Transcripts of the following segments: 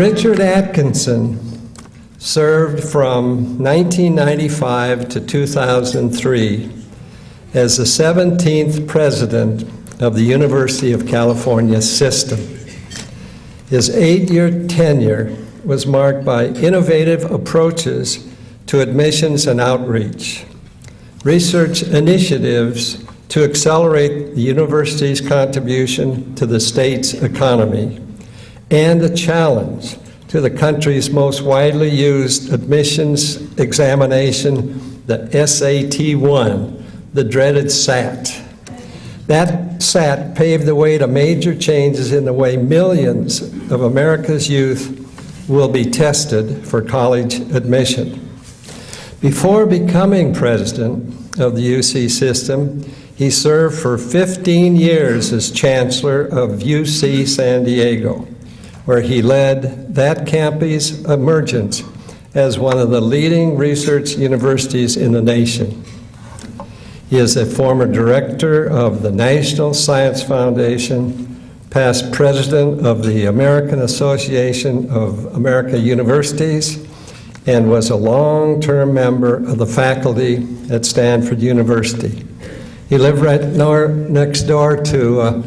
Richard Atkinson served from 1995 to 2003 as the 17th president of the University of California system. His 8-year tenure was marked by innovative approaches to admissions and outreach, research initiatives to accelerate the university's contribution to the state's economy, and a challenge to the country's most widely used admissions examination, the SAT-1, the dreaded SAT. That SAT paved the way to major changes in the way millions of America's youth will be tested for college admission. Before becoming president of the UC system, he served for 15 years as chancellor of UC San Diego, where he led that campus emergence as one of the leading research universities in the nation. He is a former director of the National Science Foundation, past president of the American Association of American Universities, and was a long-term member of the faculty at Stanford University. He lived right next door to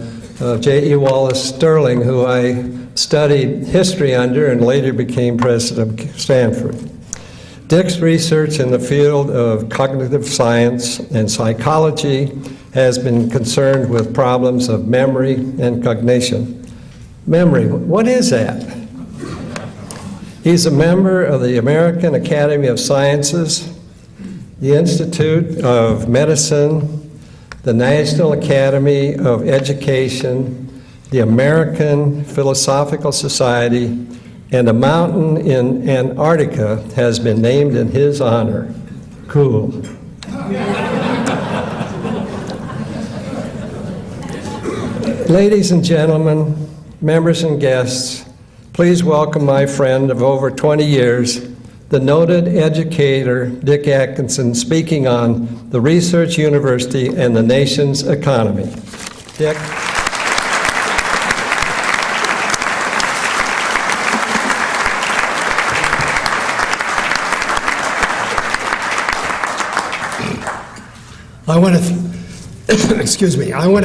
J.E. Wallace Sterling, who I studied history under and later became president of Stanford. Dick's research in the field of cognitive science and psychology has been concerned with problems of memory and cognition. Memory, what is that? He's a member of the American Academy of Sciences, the Institute of Medicine, the National Academy of Education, the American Philosophical Society, and a mountain in Antarctica has been named in his honor. Cool. Ladies and gentlemen, members and guests, please welcome my friend of over 20 years, the noted educator Dick Atkinson, speaking on the research university and the nation's economy. Dick. I want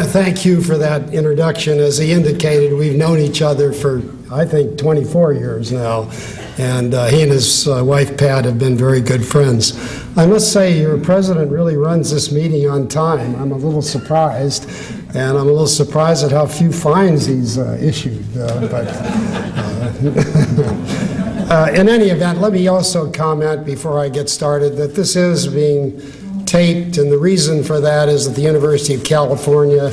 to thank you for that introduction. As he indicated, we've known each other for, I think, 24 years now, and he and his wife, Pat, have been very good friends. I must say, your president really runs this meeting on time. I'm a little surprised, and I'm a little surprised at how few fines he's issued. In any event, let me also comment before I get started that this is being taped, and the reason for that is that the University of California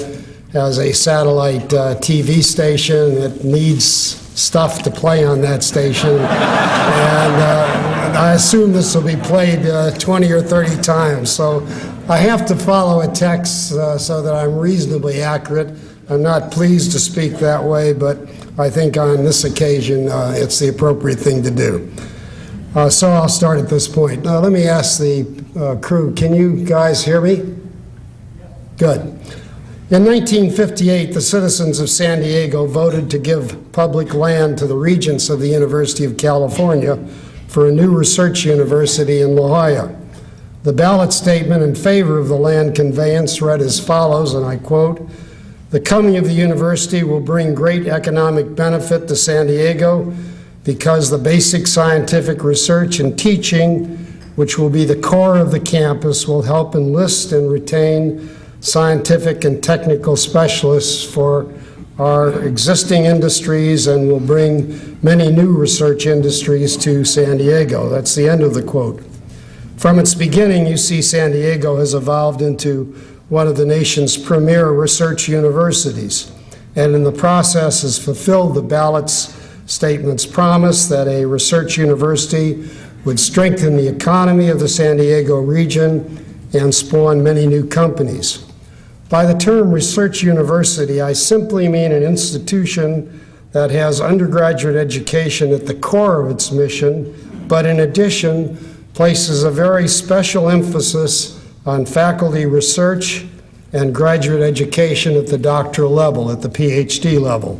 has a satellite TV station that needs stuff to play on that station, and I assume this will be played 20 or 30 times, so I have to follow a text so that I'm reasonably accurate. I'm not pleased to speak that way, but I think on this occasion it's the appropriate thing to do. So I'll start at this point. Let me ask the crew, can you guys hear me? Good. In 1958, the citizens of San Diego voted to give public land to the regents of the University of California for a new research university in La Jolla. The ballot statement in favor of the land conveyance read as follows, and I quote, "The coming of the university will bring great economic benefit to San Diego because the basic scientific research and teaching, which will be the core of the campus, will help enlist and retain scientific and technical specialists for our existing industries and will bring many new research industries to San Diego." That's the end of the quote. From its beginning, UC San Diego has evolved into one of the nation's premier research universities, and in the process has fulfilled the ballot's statement's promise that a research university would strengthen the economy of the San Diego region and spawn many new companies. By the term research university, I simply mean an institution that has undergraduate education at the core of its mission, but in addition places a very special emphasis on faculty research and graduate education at the doctoral level, at the PhD level.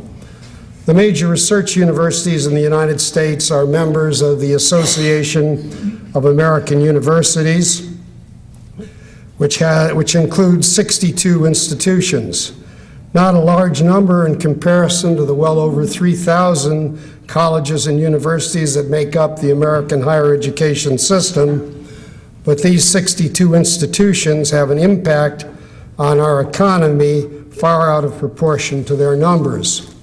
The major research universities in the United States are members of the Association of American Universities, which includes 62 institutions. Not a large number in comparison to the well over 3,000 colleges and universities that make up the American higher education system, but these 62 institutions have an impact on our economy far out of proportion to their numbers.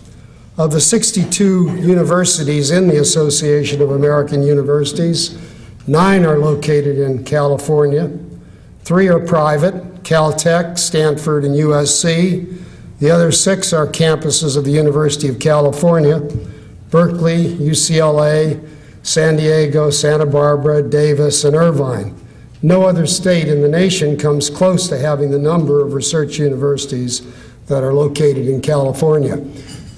Of the 62 universities in the Association of American Universities, 9 are located in California, 3 are private, Caltech, Stanford, and USC. The other 6 are campuses of the University of California, Berkeley, UCLA, San Diego, Santa Barbara, Davis, and Irvine. No other state in the nation comes close to having the number of research universities that are located in California.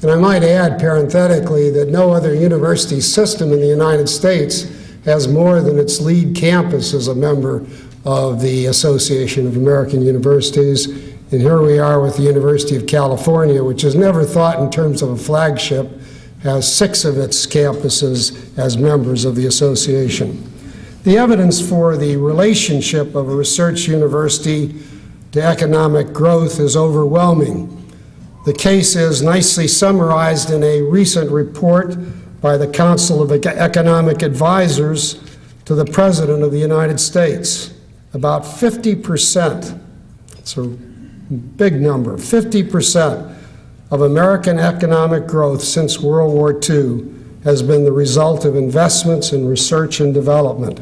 And I might add parenthetically that no other university system in the United States has more than its lead campus as a member of the Association of American Universities. And here we are with the University of California, which is never thought in terms of a flagship, has 6 of its campuses as members of the association. The evidence for the relationship of a research university to economic growth is overwhelming. The case is nicely summarized in a recent report by the Council of Economic Advisors to the President of the United States. About 50%, it's a big number, 50% of American economic growth since World War II has been the result of investments in research and development,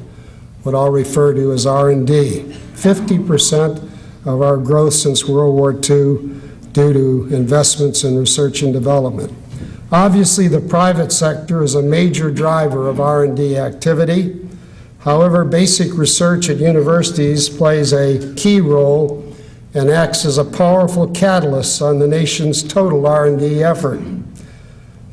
what I'll refer to as R&D. 50% of our growth since World War II due to investments in research and development. Obviously, the private sector is a major driver of R&D activity. However, basic research at universities plays a key role and acts as a powerful catalyst on the nation's total R&D effort.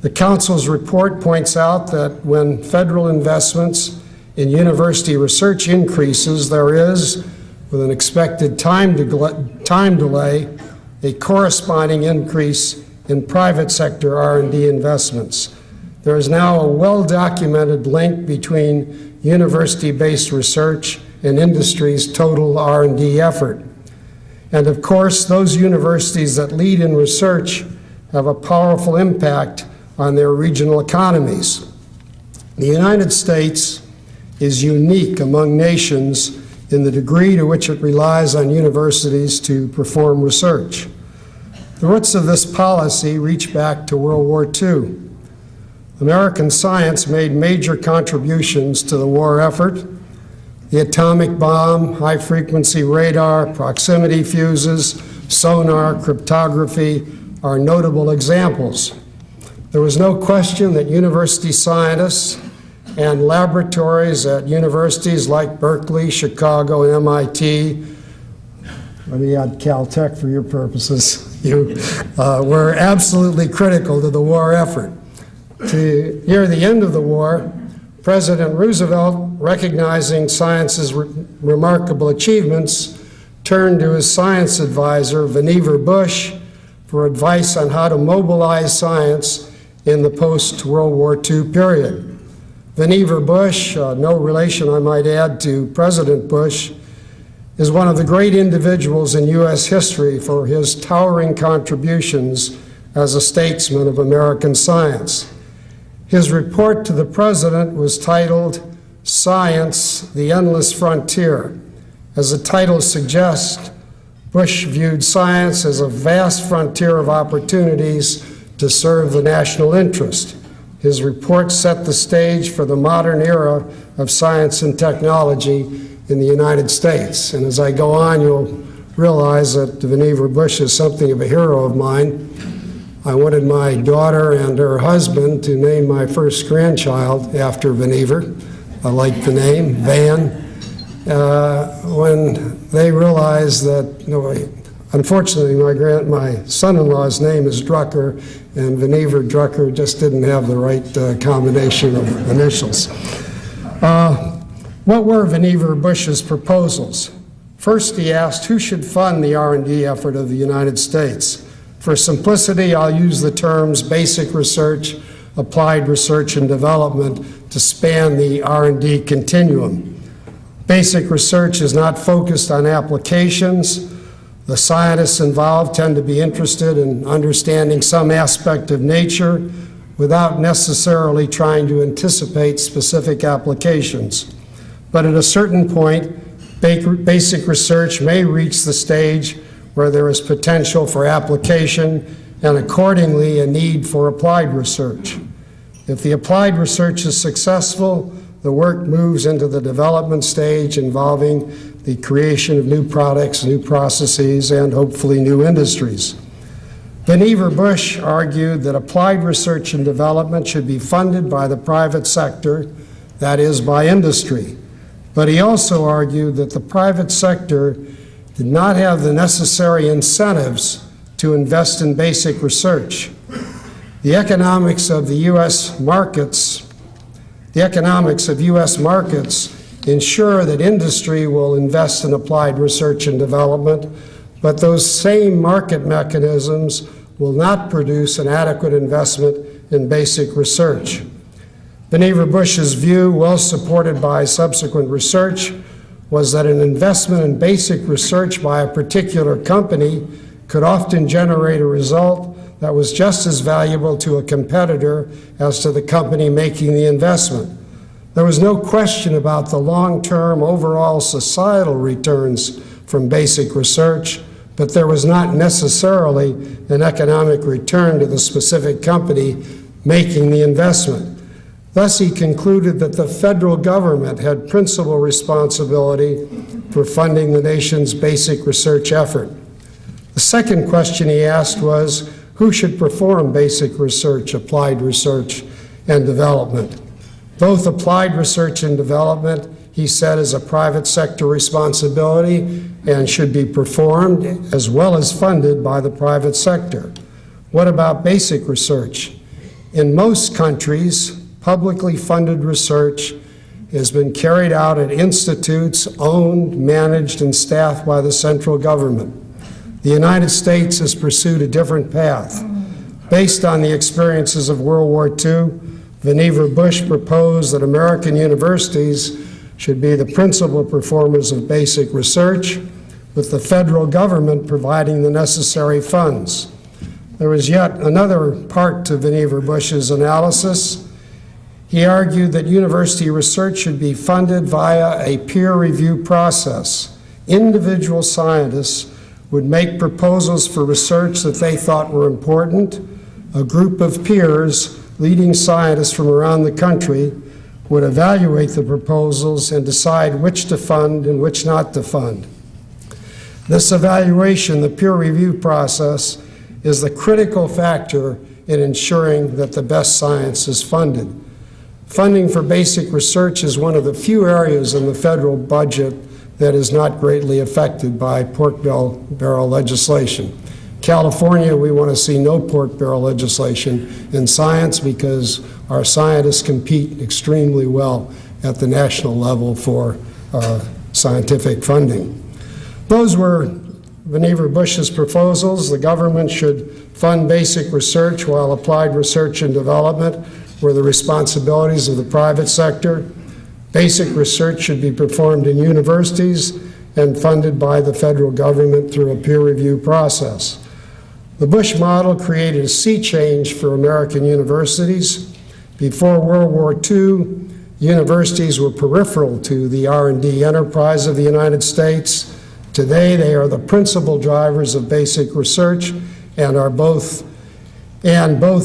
The Council's report points out that when federal investments in university research increases, there is, with an expected time delay, a corresponding increase in private sector R&D investments. There is now a well-documented link between university-based research and industry's total R&D effort. And of course, those universities that lead in research have a powerful impact on their regional economies. The United States is unique among nations in the degree to which it relies on universities to perform research. The roots of this policy reach back to World War II. American science made major contributions to the war effort. The atomic bomb, high-frequency radar, proximity fuses, sonar, cryptography are notable examples. There was no question that university scientists and laboratories at universities like Berkeley, Chicago, and MIT, let me add Caltech for your purposes, were absolutely critical to the war effort. Near the end of the war, President Roosevelt, recognizing science's remarkable achievements, turned to his science advisor, Vannevar Bush, for advice on how to mobilize science in the post-World War II period. Vannevar Bush, no relation, I might add, to President Bush, is one of the great individuals in U.S. history for his towering contributions as a statesman of American science. His report to the President was titled, "Science, the Endless Frontier." As the title suggests, Bush viewed science as a vast frontier of opportunities to serve the national interest. His report set the stage for the modern era of science and technology in the United States. And as I go on, you'll realize that Vannevar Bush is something of a hero of mine. I wanted my daughter and her husband to name my first grandchild after Vannevar. I like the name, Van. When they realized that, unfortunately, my son-in-law's name is Drucker, and Vannevar Drucker just didn't have the right combination of initials. What were Vannevar Bush's proposals? First, he asked who should fund the R&D effort of the United States. For simplicity, I'll use the terms basic research, applied research and development to span the R&D continuum. Basic research is not focused on applications. The scientists involved tend to be interested in understanding some aspect of nature without necessarily trying to anticipate specific applications. But at a certain point, basic research may reach the stage where there is potential for application and accordingly a need for applied research. If the applied research is successful, the work moves into the development stage involving the creation of new products, new processes, and hopefully new industries. Vannevar Bush argued that applied research and development should be funded by the private sector, that is, by industry. But he also argued that the private sector did not have the necessary incentives to invest in basic research. The economics of U.S. markets ensure that industry will invest in applied research and development, but those same market mechanisms will not produce an adequate investment in basic research. Vannevar Bush's view, well supported by subsequent research, was that an investment in basic research by a particular company could often generate a result that was just as valuable to a competitor as to the company making the investment. There was no question about the long-term overall societal returns from basic research, but there was not necessarily an economic return to the specific company making the investment. Thus, he concluded that the federal government had principal responsibility for funding the nation's basic research effort. The second question he asked was, who should perform basic research, applied research, and development? Both applied research and development, he said, is a private sector responsibility and should be performed as well as funded by the private sector. What about basic research? In most countries, publicly funded research has been carried out at institutes owned, managed, and staffed by the central government. The United States has pursued a different path. Based on the experiences of World War II, Vannevar Bush proposed that American universities should be the principal performers of basic research, with the federal government providing the necessary funds. There was yet another part to Vannevar Bush's analysis. He argued that university research should be funded via a peer review process. Individual scientists would make proposals for research that they thought were important. A group of peers, leading scientists from around the country, would evaluate the proposals and decide which to fund and which not to fund. This evaluation, the peer review process, is the critical factor in ensuring that the best science is funded. Funding for basic research is one of the few areas in the federal budget that is not greatly affected by pork barrel legislation. California, we want to see no pork barrel legislation in science because our scientists compete extremely well at the national level for scientific funding. Those were Vannevar Bush's proposals. The government should fund basic research while applied research and development were the responsibilities of the private sector. Basic research should be performed in universities and funded by the federal government through a peer review process. The Bush model created a sea change for American universities. Before World War II, universities were peripheral to the R&D enterprise of the United States. Today, they are the principal drivers of basic research and both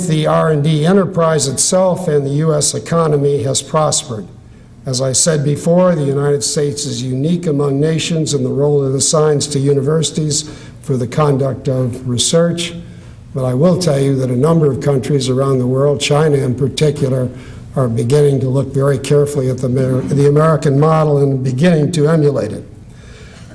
the R&D enterprise itself and the U.S. economy has prospered. As I said before, the United States is unique among nations in the role it assigns to universities for the conduct of research. But I will tell you that a number of countries around the world, China in particular, are beginning to look very carefully at the American model and beginning to emulate it.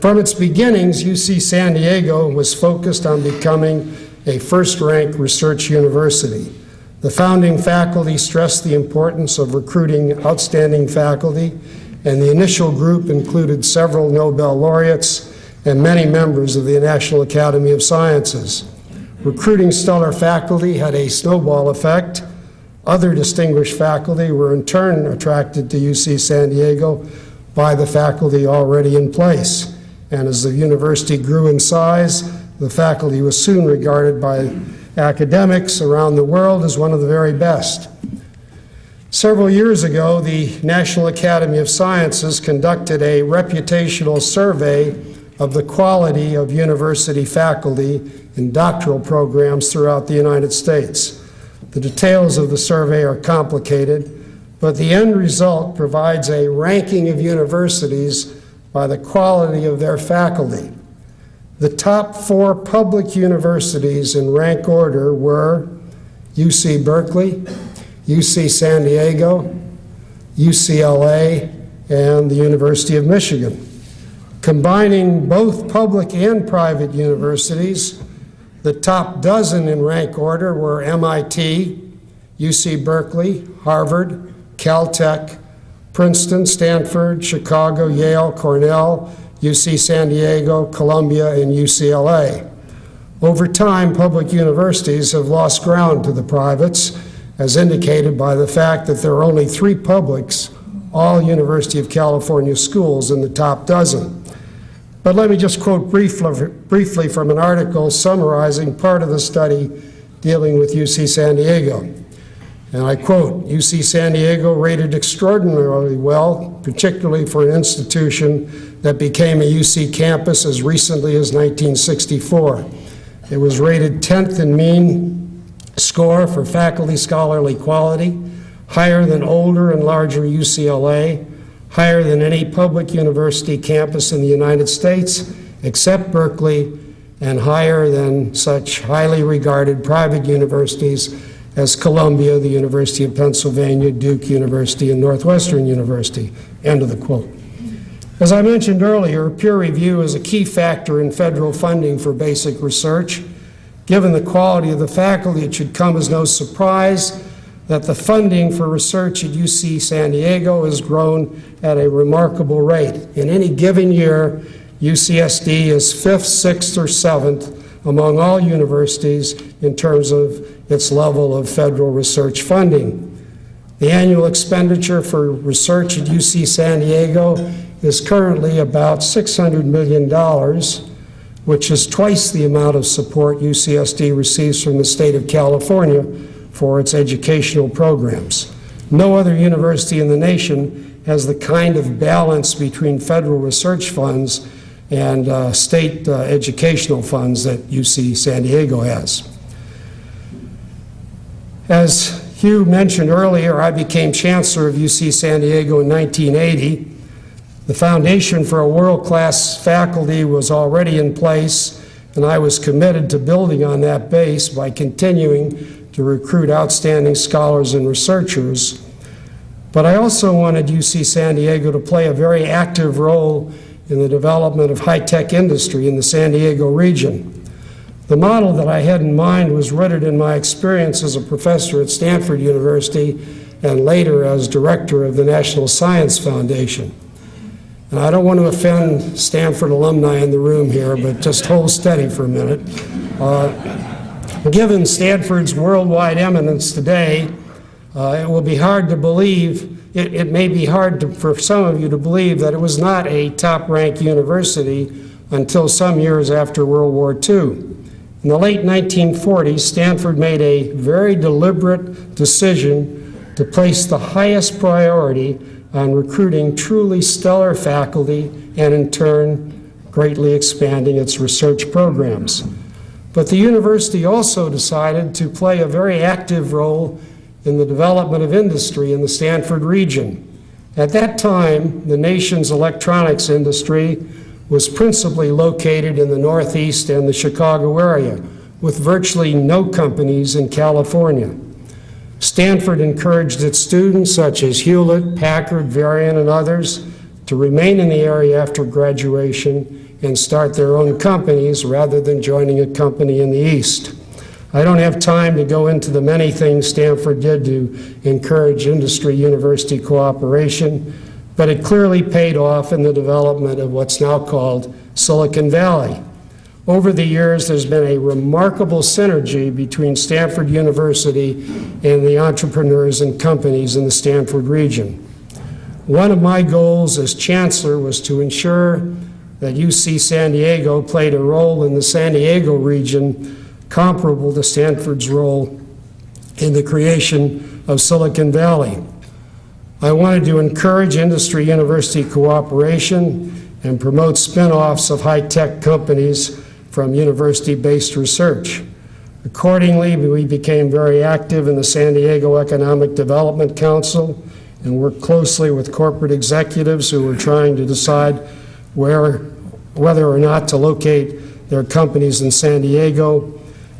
From its beginnings, UC San Diego was focused on becoming a first-rank research university. The founding faculty stressed the importance of recruiting outstanding faculty, and the initial group included several Nobel laureates and many members of the National Academy of Sciences. Recruiting stellar faculty had a snowball effect. Other distinguished faculty were in turn attracted to UC San Diego by the faculty already in place. And as the university grew in size, the faculty was soon regarded by academics around the world as one of the very best. Several years ago, the National Academy of Sciences conducted a reputational survey of the quality of university faculty in doctoral programs throughout the United States. The details of the survey are complicated, but the end result provides a ranking of universities by the quality of their faculty. The top 4 public universities in rank order were UC Berkeley, UC San Diego, UCLA, and the University of Michigan. Combining both public and private universities, the top dozen in rank order were MIT, UC Berkeley, Harvard, Caltech, Princeton, Stanford, Chicago, Yale, Cornell, UC San Diego, Columbia, and UCLA. Over time, public universities have lost ground to the privates, as indicated by the fact that there are only 3 publics, all University of California schools, in the top dozen. But let me just quote briefly from an article summarizing part of the study dealing with UC San Diego. And I quote, "UC San Diego rated extraordinarily well, particularly for an institution that became a UC campus as recently as 1964. It was rated 10th in mean score for faculty scholarly quality, higher than older and larger UCLA, higher than any public university campus in the United States except Berkeley, and higher than such highly regarded private universities as Columbia, the University of Pennsylvania, Duke University, and Northwestern University." End of the quote. As I mentioned earlier, peer review is a key factor in federal funding for basic research. Given the quality of the faculty, it should come as no surprise that the funding for research at UC San Diego has grown at a remarkable rate. In any given year, UCSD is 5th, 6th, or 7th among all universities in terms of its level of federal research funding. The annual expenditure for research at UC San Diego is currently about $600 million, which is twice the amount of support UCSD receives from the state of California for its educational programs. No other university in the nation has the kind of balance between federal research funds and state educational funds that UC San Diego has. As Hugh mentioned earlier, I became chancellor of UC San Diego in 1980. The foundation for a world-class faculty was already in place, and I was committed to building on that base by continuing to recruit outstanding scholars and researchers. But I also wanted UC San Diego to play a very active role in the development of high-tech industry in the San Diego region. The model that I had in mind was rooted in my experience as a professor at Stanford University and later as director of the National Science Foundation. And I don't want to offend Stanford alumni in the room here, but just hold steady for a minute. Given Stanford's worldwide eminence today, it will be hard to believe, it may be hard for some of you to believe that it was not a top-ranked university until some years after World War II. In the late 1940s, Stanford made a very deliberate decision to place the highest priority on recruiting truly stellar faculty and, in turn, greatly expanding its research programs. But the university also decided to play a very active role in the development of industry in the Stanford region. At that time, the nation's electronics industry was principally located in the Northeast and the Chicago area, with virtually no companies in California. Stanford encouraged its students, such as Hewlett, Packard, Varian, and others, to remain in the area after graduation and start their own companies rather than joining a company in the East. I don't have time to go into the many things Stanford did to encourage industry-university cooperation, but it clearly paid off in the development of what's now called Silicon Valley. Over the years, there's been a remarkable synergy between Stanford University and the entrepreneurs and companies in the Stanford region. One of my goals as chancellor was to ensure that UC San Diego played a role in the San Diego region comparable to Stanford's role in the creation of Silicon Valley. I wanted to encourage industry-university cooperation and promote spin-offs of high-tech companies from university-based research. Accordingly, we became very active in the San Diego Economic Development Council and worked closely with corporate executives who were trying to decide whether or not to locate their companies in San Diego.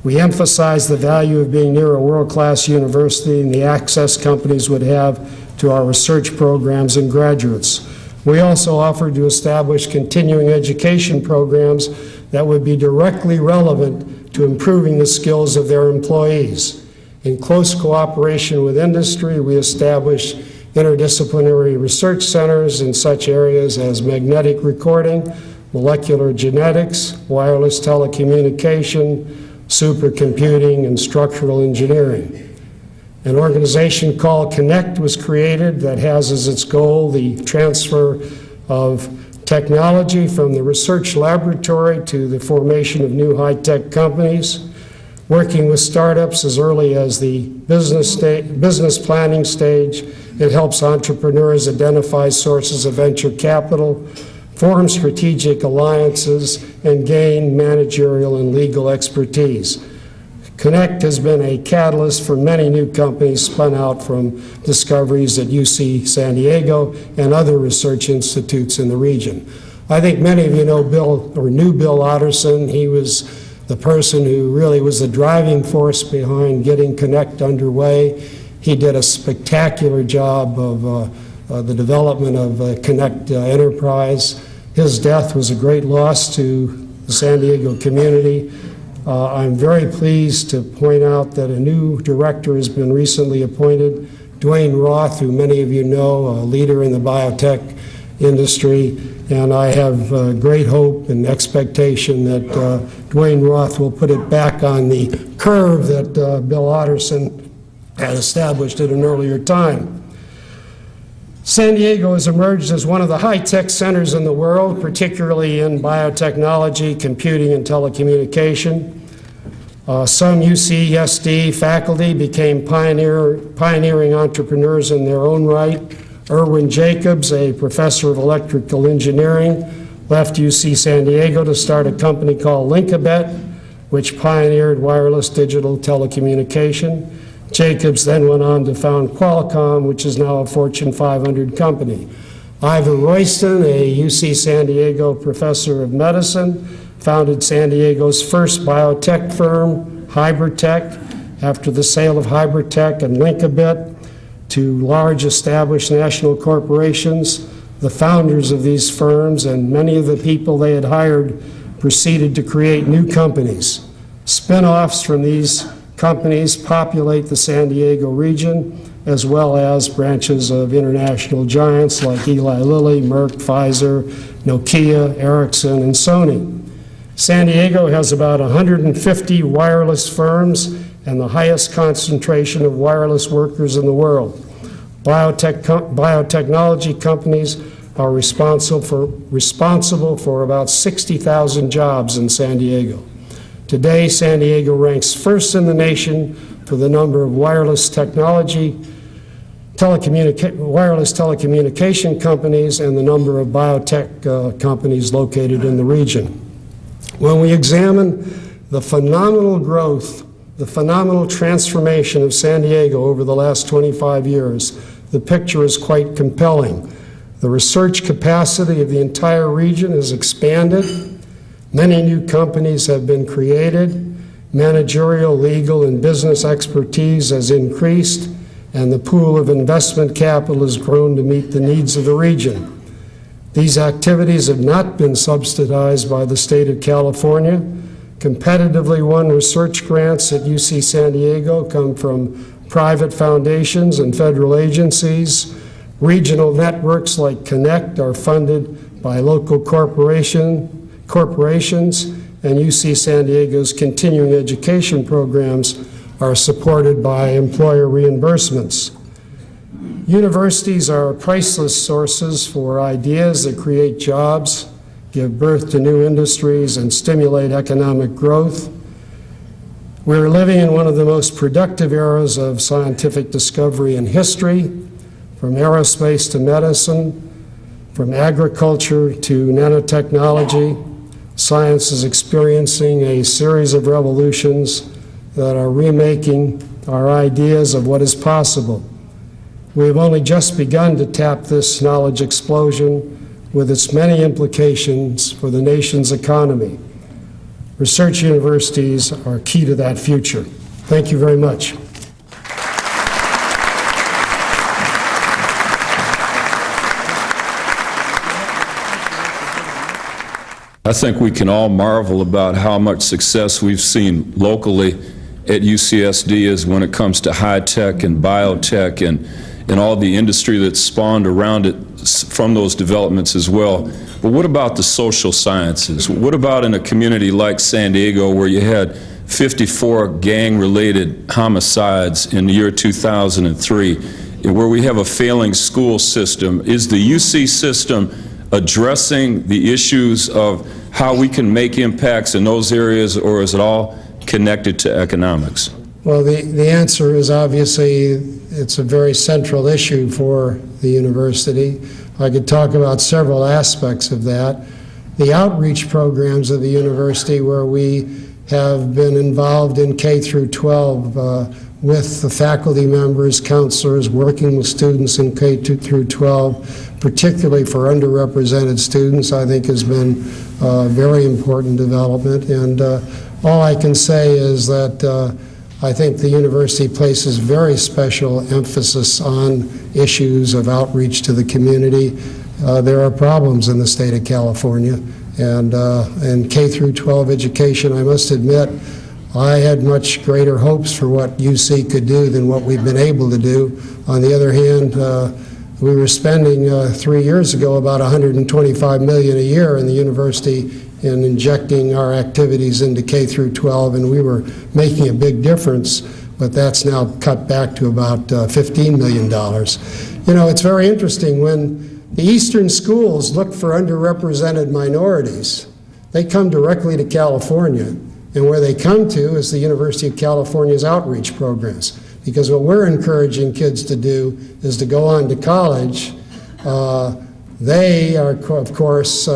We emphasized the value of being near a world-class university and the access companies would have to our research programs and graduates. We also offered to establish continuing education programs that would be directly relevant to improving the skills of their employees. In close cooperation with industry, we established interdisciplinary research centers in such areas as magnetic recording, molecular genetics, wireless telecommunication, supercomputing, and structural engineering. An organization called Connect was created that has as its goal the transfer of technology from the research laboratory to the formation of new high-tech companies, working with startups as early as the business planning stage. It helps entrepreneurs identify sources of venture capital, form strategic alliances, and gain managerial and legal expertise. Connect has been a catalyst for many new companies spun out from discoveries at UC San Diego and other research institutes in the region. I think many of you know knew Bill Otterson. He was the person who really was the driving force behind getting Connect underway. He did a spectacular job of the development of Connect Enterprise. His death was a great loss to the San Diego community. I'm very pleased to point out that a new director has been recently appointed, Dwayne Roth, who many of you know, a leader in the biotech industry, and I have great hope and expectation that Dwayne Roth will put it back on the curve that Bill Otterson had established at an earlier time. San Diego has emerged as one of the high-tech centers in the world, particularly in biotechnology, computing, and telecommunication. Some UCSD faculty became pioneering entrepreneurs in their own right. Irwin Jacobs, a professor of electrical engineering, left UC San Diego to start a company called Linkabet, which pioneered wireless digital telecommunication. Jacobs then went on to found Qualcomm, which is now a Fortune 500 company. Ivan Royston, a UC San Diego professor of medicine, founded San Diego's first biotech firm, Hybridtech, after the sale of Hybridtech and Linkabit to large established national corporations. The founders of these firms and many of the people they had hired proceeded to create new companies. Spin-offs from these companies populate the San Diego region, as well as branches of international giants like Eli Lilly, Merck, Pfizer, Nokia, Ericsson, and Sony. San Diego has about 150 wireless firms and the highest concentration of wireless workers in the world. Biotechnology companies are responsible for about 60,000 jobs in San Diego. Today, San Diego ranks first in the nation for the number of wireless telecommunication companies and the number of biotech companies located in the region. When we examine the phenomenal growth, the phenomenal transformation of San Diego over the last 25 years, the picture is quite compelling. The research capacity of the entire region has expanded. Many new companies have been created. Managerial, legal, and business expertise has increased, and the pool of investment capital has grown to meet the needs of the region. These activities have not been subsidized by the state of California. Competitively won research grants at UC San Diego come from private foundations and federal agencies. Regional networks like Connect are funded by local corporations, and UC San Diego's continuing education programs are supported by employer reimbursements. Universities are priceless sources for ideas that create jobs, give birth to new industries, and stimulate economic growth. We're living in one of the most productive eras of scientific discovery in history, from aerospace to medicine, from agriculture to nanotechnology. Science is experiencing a series of revolutions that are remaking our ideas of what is possible. We have only just begun to tap this knowledge explosion with its many implications for the nation's economy. Research universities are key to that future. Thank you very much. I think we can all marvel about how much success we've seen locally at UCSD as when it comes to high tech and biotech and all the industry that's spawned around it from those developments as well. But what about the social sciences? What about in a community like San Diego where you had 54 gang-related homicides in the year 2003, where we have a failing school system? Is the UC system addressing the issues of how we can make impacts in those areas, or is it all connected to economics? Well, the answer is obviously it's a very central issue for the university. I could talk about several aspects of that. The outreach programs of the university, where we have been involved in K through 12 with the faculty members, counselors, working with students in K through 12, particularly for underrepresented students, I think has been a very important development. And all I can say is that I think the university places very special emphasis on issues of outreach to the community. There are problems in the state of California, and in K through 12 education, I must admit, I had much greater hopes for what UC could do than what we've been able to do. On the other hand, we were spending 3 years ago about $125 million a year in the university in injecting our activities into K through 12, and we were making a big difference, but that's now cut back to about $15 million. You know, it's very interesting when the eastern schools look for underrepresented minorities. They come directly to California, and where they come to is the University of California's outreach programs, because what we're encouraging kids to do is to go on to college. They are, of course,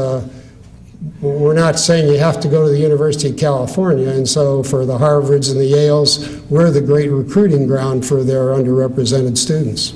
we're not saying you have to go to the University of California, and so for the Harvards and the Yales, we're the great recruiting ground for their underrepresented students.